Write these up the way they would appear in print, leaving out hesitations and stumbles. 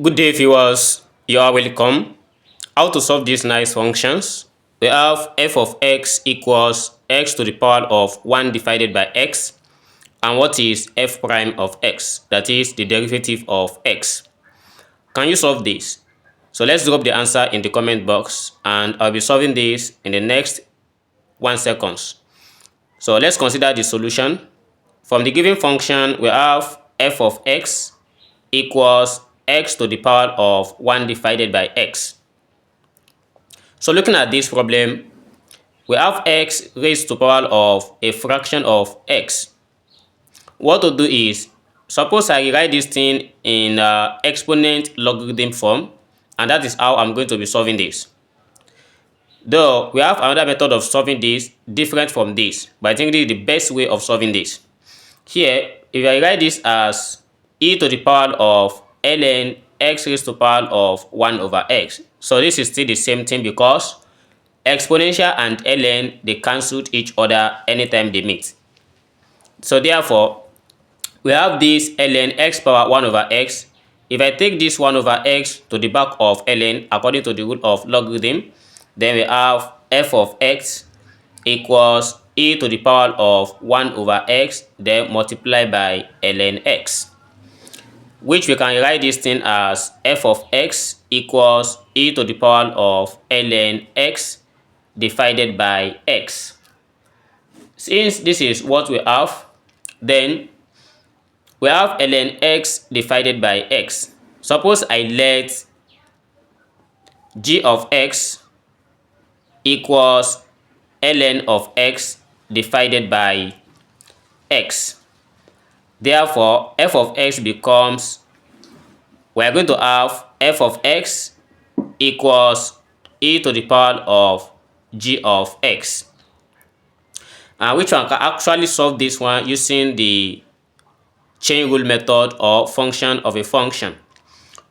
Good day, viewers. You are welcome. How to solve these nice functions? We have f of x equals x to the power of 1 divided by x. And what is f prime of x? That is the derivative of x. Can you solve this? So let's drop the answer in the comment box, and I'll be solving this in the next 1 second. So let's consider the solution. From the given function, we have f of x equals x to the power of 1 divided by x. So looking at this problem, we have x raised to the power of a fraction of x. What to do is, suppose I write this thing in exponent logarithm form, and that is how I'm going to be solving this. Though we have another method of solving this different from this, but I think this is the best way of solving this. Here, if I write this as e to the power of ln x raised to the power of 1 over x. So this is still the same thing because exponential and ln, they cancel each other anytime they meet. So therefore, we have this ln x power 1 over x. If I take this 1 over x to the back of ln according to the rule of logarithm, then we have f of x equals e to the power of 1 over x, then multiply by ln x, which we can write this thing as f of x equals e to the power of ln x divided by x. Since this is what we have, then we have ln x divided by x. Suppose I let g of x equals ln of x divided by x. Therefore, f of x becomes, we are going to have f of x equals e to the power of g of x. And which one can actually solve this one using the chain rule method or function of a function.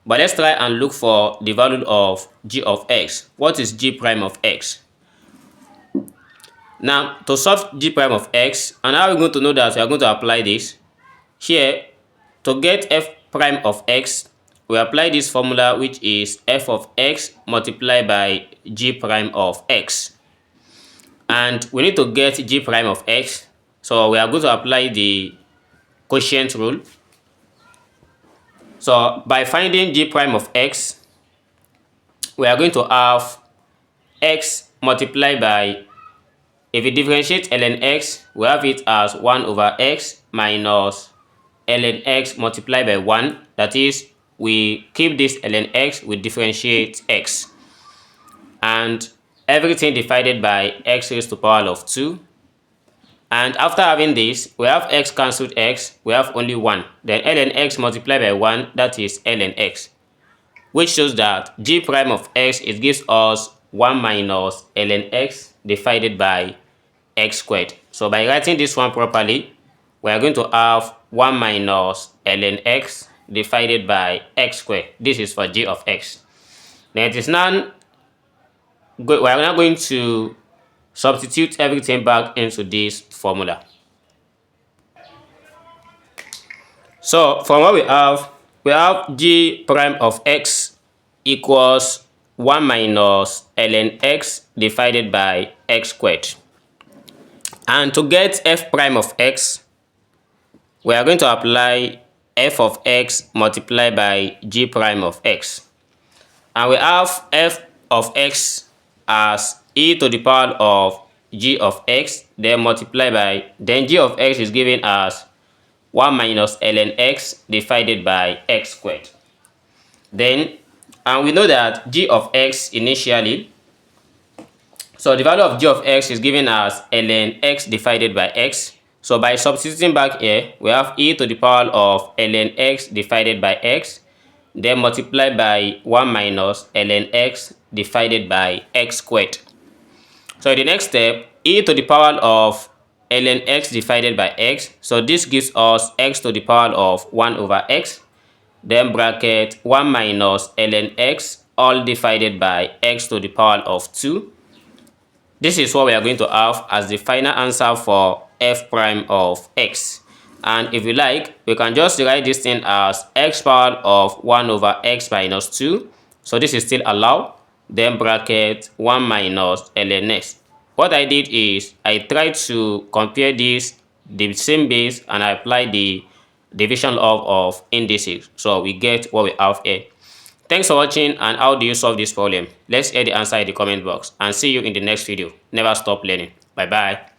But let's try and look for the value of g of x. What is g prime of x? Now, to solve g prime of x, and how are we going to know that we are going to apply this? Here, to get f prime of x, we apply this formula, which is f of x multiplied by g prime of x. And we need to get g prime of x, so we are going to apply the quotient rule. So by finding g prime of x, we are going to have x multiplied by, if we differentiate ln x, we have it as 1 over x minus ln x multiplied by 1. That is, we keep this ln x, we differentiate x. And everything divided by x raised to the power of 2. And after having this, we have x cancelled x, we have only 1. Then ln x multiplied by 1, that is ln x. Which shows that g prime of x, it gives us 1 minus ln x divided by x squared. So by writing this one properly, we are going to have 1 minus ln x divided by x squared. This is for g of x. Then it is now, we are now going to substitute everything back into this formula. So from what we have g prime of x equals 1 minus ln x divided by x squared. And to get f prime of x, we are going to apply f of x multiplied by g prime of x. And we have f of x as e to the power of g of x, then multiply by, then g of x is given as 1 minus ln x divided by x squared. Then, and we know that g of x initially, so the value of g of x is given as ln x divided by x. So by substituting back here, we have e to the power of ln x divided by x, then multiplied by 1 minus ln x divided by x squared. So the next step, e to the power of ln x divided by x. So this gives us x to the power of 1 over x. Then bracket 1 minus ln x all divided by x to the power of 2. This is what we are going to have as the final answer for f prime of x. And if we like, we can just write this thing as x power of 1 over x minus 2. So this is still allowed. Then bracket 1 minus ln(x). What I did is I tried to compare this the same base and I applied the division law of indices. So we get what we have here. Thanks for watching, and how do you solve this problem? Let's hear the answer in the comment box, and see you in the next video. Never stop learning. Bye bye.